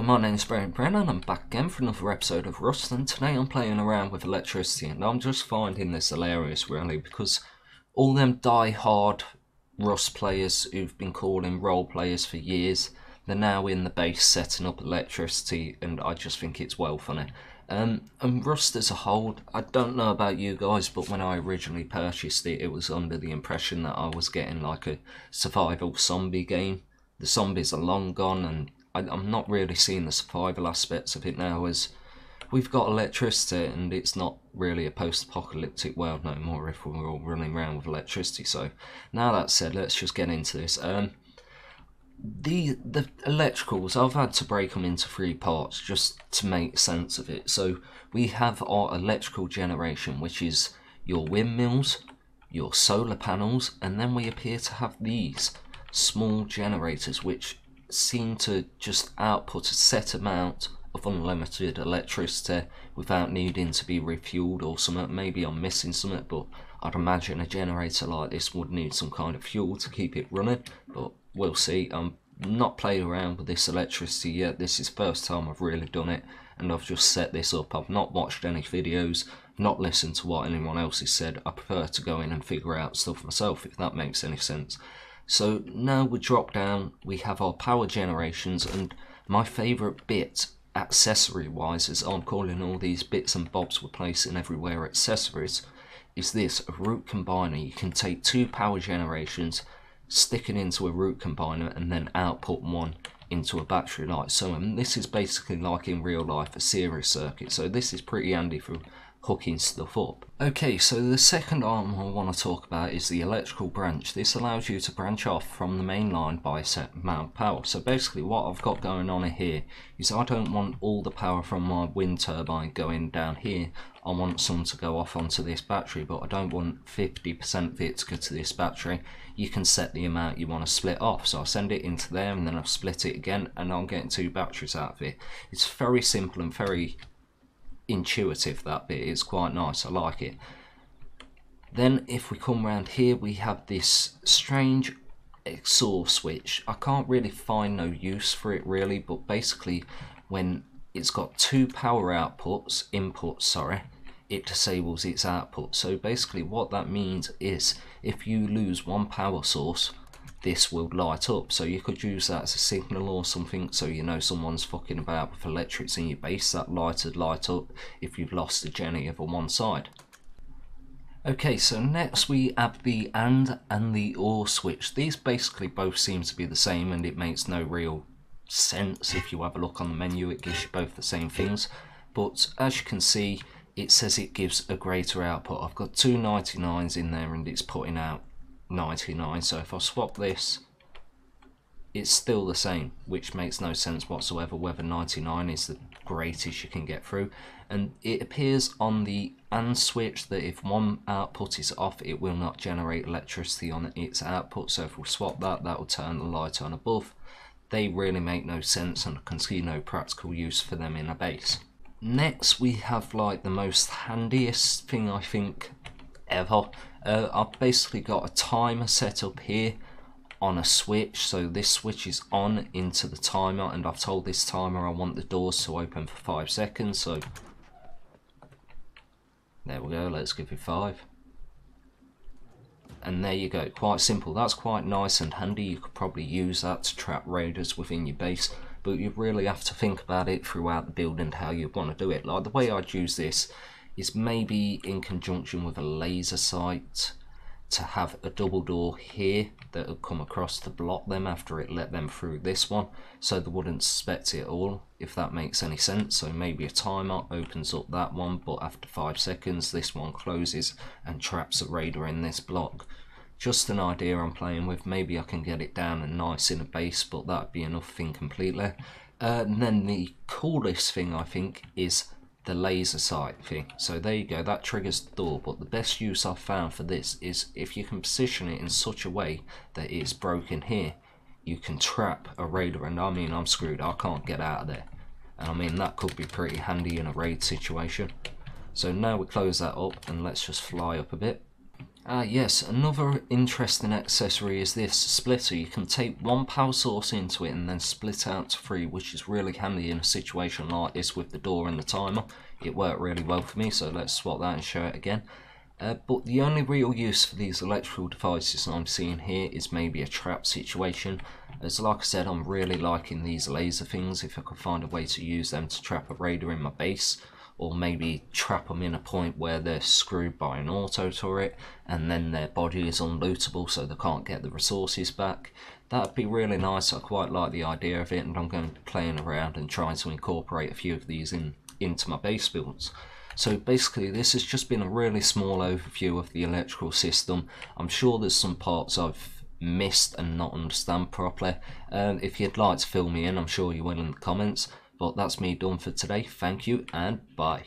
my name's Brainybren and I'm back again for another episode of Rust, and today I'm playing around with electricity and I'm just finding this hilarious really, because all them die-hard Rust players who've been calling role players for years, they're now in the base setting up electricity, and I just think it's well funny. And Rust as a whole, I don't know about you guys, but when I originally purchased it, it was under the impression that I was getting like a survival zombie game. The zombies are long gone, and I'm not really seeing the survival aspects of it now, as we've got electricity and it's not really a post-apocalyptic world no more if we're all running around with electricity. So now that said, let's just get into this. The electricals, I've had to break them into three parts just to make sense of it. So we have our electrical generation, which is your windmills, your solar panels, and then we appear to have these small generators which seem to just output a set amount of unlimited electricity without needing to be refueled or something. Maybe I'm missing something, but I'd imagine a generator like this would need some kind of fuel to keep it running, but we'll see. I'm not playing around with this electricity yet. This is the first time I've really done it, and I've just set this up. I've not watched any videos, not listened to what anyone else has said. I prefer to go in and figure out stuff myself, if that makes any sense. So now we drop down, we have our power generations, and my favourite bit, accessory wise, as I'm calling all these bits and bobs we're placing everywhere accessories, is this, a root combiner. You can take two power generations, stick it into a root combiner, and then output one into a battery like so. And this is basically like in real life a series circuit, so this is pretty handy for hooking stuff up. Okay, so the second arm I want to talk about is the electrical branch. This allows you to branch off from the main line by a set amount of power. So basically what I've got going on here is I don't want all the power from my wind turbine going down here. I want some to go off onto this battery, but I don't want 50% of it to go to this battery. You can set the amount you want to split off. So I send it into there and then I'll split it again, and I'm getting two batteries out of it. It's very simple and very intuitive, that bit. It's quite nice, I like it. Then if we come around here, we have this strange exhaust switch. I can't really find no use for it really, but basically when it's got two power inputs, it disables its output. So basically what that means is if you lose one power source, this will light up. So you could use that as a signal or something, so you know someone's fucking about with electrics in your base. That light would light up if you've lost a genny over one side. Okay, so next we have the AND and the OR switch. These basically both seem to be the same, and it makes no real sense. If you have a look on the menu, it gives you both the same things, but as you can see, it says it gives a greater output. I've got two 99s in there and it's putting out 99, so if I swap this, it's still the same, which makes no sense whatsoever whether 99 is the greatest you can get through. And it appears on the AND switch that if one output is off, it will not generate electricity on its output. So if we swap that, that will turn the light on above. They really make no sense, and I can see no practical use for them in a base. Next we have like the most handiest thing I think ever. I've basically got a timer set up here on a switch. So this switch is on into the timer, and I've told this timer I want the doors to open for 5 seconds. So there we go, let's give it 5. And there you go, quite simple. That's quite nice and handy. You could probably use that to trap raiders within your base, but you really have to think about it throughout the build and how you want to do it. Like the way I'd use this is maybe in conjunction with a laser sight, to have a double door here that would come across to block them after it let them through this one, so they wouldn't suspect it at all, if that makes any sense. So maybe a timer opens up that one, but after 5 seconds this one closes and traps a raider in this block. Just an idea I'm playing with. Maybe I can get it down and nice in a base, but that'd be enough thing completely. And then the coolest thing I think is the laser sight thing. So there you go, that triggers the door, but the best use I've found for this is if you can position it in such a way that it's broken here, you can trap a raider, and I mean I'm screwed, I can't get out of there. And I mean that could be pretty handy in a raid situation. So now we close that up and let's just fly up a bit. Yes, another interesting accessory is this splitter. You can take one power source into it and then split out to 3, which is really handy in a situation like this with the door and the timer. It worked really well for me, so let's swap that and show it again. But the only real use for these electrical devices I'm seeing here is maybe a trap situation. As like I said, I'm really liking these laser things. If I could find a way to use them to trap a raider in my base, or maybe trap them in a point where they're screwed by an auto turret and then their body is unlootable so they can't get the resources back. That'd be really nice. I quite like the idea of it, and I'm going to be playing around and trying to incorporate a few of these into my base builds. So basically this has just been a really small overview of the electrical system. I'm sure there's some parts I've missed and not understand properly. If you'd like to fill me in, I'm sure you will in the comments. But that's me done for today. Thank you and bye.